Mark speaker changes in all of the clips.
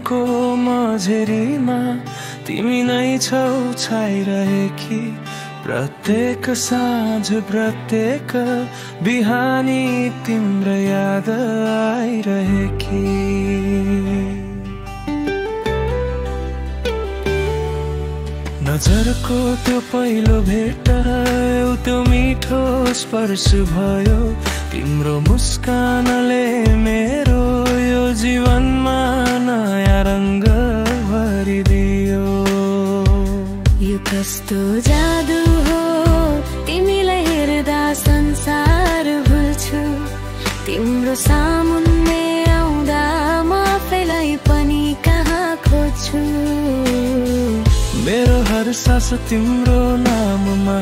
Speaker 1: जीवनको मझेरीमा तिमी नै छौ छाइरहेकी। प्रत्येक साँझ प्रत्येक बिहानी तिम्रो याद आइरहेकी। नजरको त्यो पहिलो भेट त्यो मिठो स्पर्श भयो। तिम्रो मुस्कानले मेरो यो जीवनमा नयाँ रङ्ग भरिदियो।
Speaker 2: यो कस्तो जादु हो, तिमीलाई हेर्दा संसार भुल्छु। तिम्रो सामुन्ने आउँदा म आफैलाई पनि कहाँ खोज्छु।
Speaker 1: मेरो हर सास तिम्रो नाममा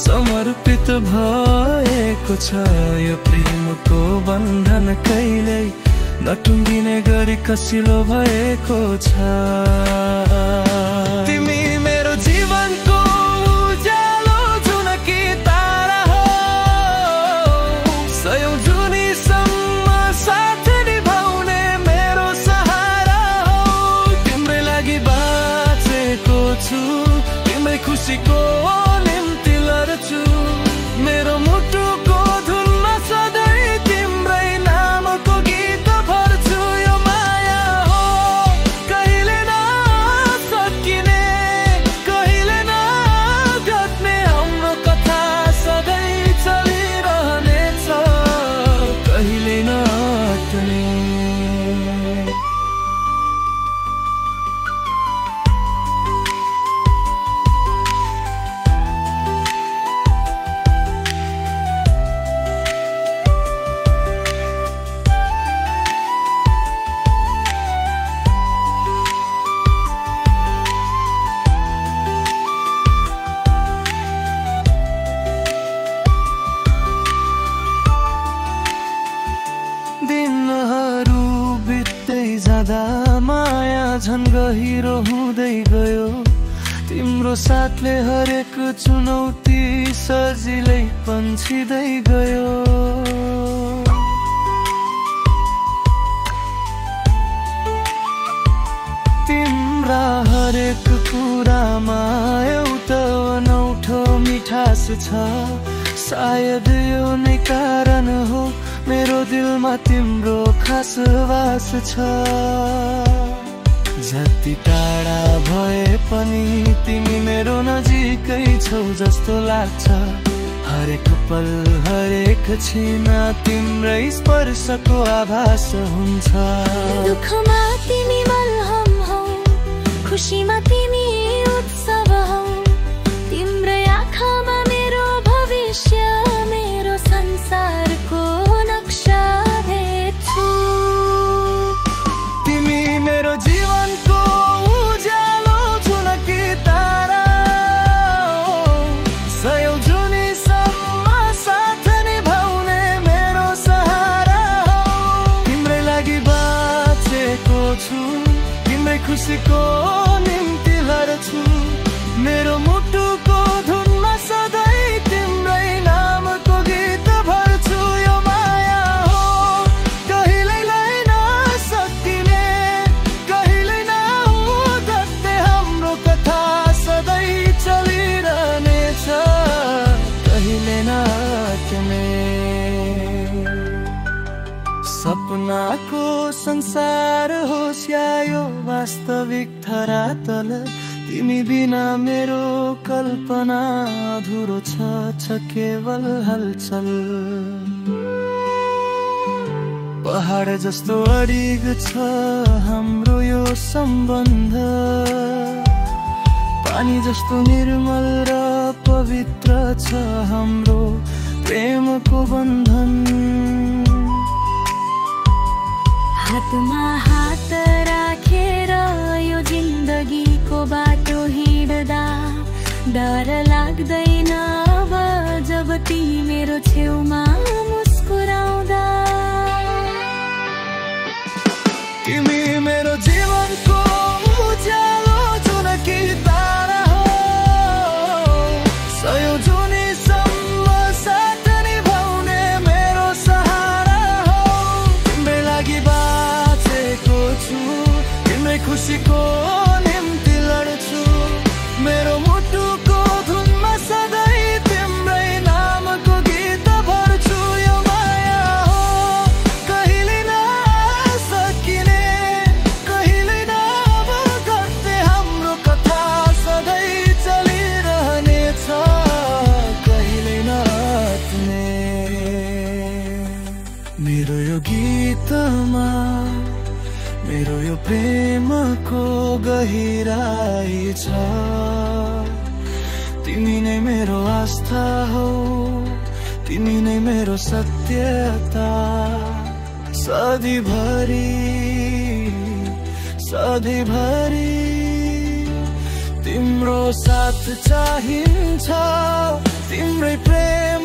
Speaker 1: समर्पित भएको छ। यो प्रेमको बन्धन कहिल्यै नटुङ्गिने गरी कसिलो भएको छ। तिमी मेरो जीवनको उज्यालो जुनकी तारा हो। सयौं जुनीसम्म साथ निभाउने मेरो सहारा हो। तिम्रै लागि बाँचेको छु, तिम्रै खुसीको निम्ति लड्छु। मेरो मुटुको धुनमा सधैँ तिम्रै नामको गीत भर्छु। यो माया हो कहिले नसकिने, कहिले नघट्ने हाम्रो कथा सधैँ चलिरहनेछ, कहिले नअट्ने। दिनहरू बित्दै जाँदा माया झन् गहिरो हुँदै गयो। तिम्रो साथले हरेक चुनौती सजिलै पन्छिँदै गयो। तिम्रा हरेक कुरामा एउटा अनौठो मिठास छ। सायद यो नै कारण हो मेरो दिलमा तिम्रो खास वास छ। जति टाढा भए पनि तिमी मेरो नजिकै छौ जस्तो लाग्छ। हरेक पल हरेक क्षण तिम्रै स्पर्शको आभास हुन्छ।
Speaker 2: दुःखमा तिमी मलहम हौ, खुसीमा तिमी उत्सव हौ। तिम्रै आँखामा मेरो भविष्य, मेरो संसारको नक्सा भेट्छु।
Speaker 1: तिमी मेरो जीवनको उज्यालो जुनकी तारा हो। सयौं जुनीसम्म साथ निभाउने मेरो सहारा हो। तिम्रै लागि बाँचेको छु, तिम्रै खुसीको निम्ति लड्छु। मेरो मुटुको धुनमा सधैँ तिम्रै नामको गीत भर्छु। यो माया हो कहिल्यै नै नसकिने, कहिल्यै नहुँदते हाम्रो कथा सधैँ चलिरहनेछ, कहिल्यै नअट्ने। सपनाको संसार होस् या यो वास्तविक धरातल, तिमी बिना मेरो कल्पना अधुरो छ केवल हलचल। पहाड जस्तो अडिग छ हाम्रो यो सम्बन्ध। पानी जस्तो निर्मल र पवित्र छ हाम्रो प्रेमको बन्धन।
Speaker 2: हातमा हात राखेर यो जिन्दगीको बाटो हिँड्दा डर लाग्दैन अब जब तिमी मेरो छेउमा मुस्कुराउँदा।
Speaker 1: तिमी मेरो जीवनको उज्यालो जुनकी तारा हो। सयौं जुनीसम्म साथ निभाउने मेरो सहारा हो। तिम्रै लागि बाँचेको छु, तिम्रै तिमीको निम्ति लड्छु मेरो मुटुको धुनमा सधैँ तिम्रै नामको गीत भर्छु यो माया हो कहिले नसकिने कहिले नअब गर्दै हाम्रो कथा सधैँ चलिरहनेछ कहिले नअत्ने मेरो यो गीतमा मेरो यो प्रेमको गहिराई छ तिमी नै मेरो आस्था हौ तिमी नै मेरो सत्यता सधैँभरि तिम्रो साथ चाहिन्छ तिम्रै प्रेम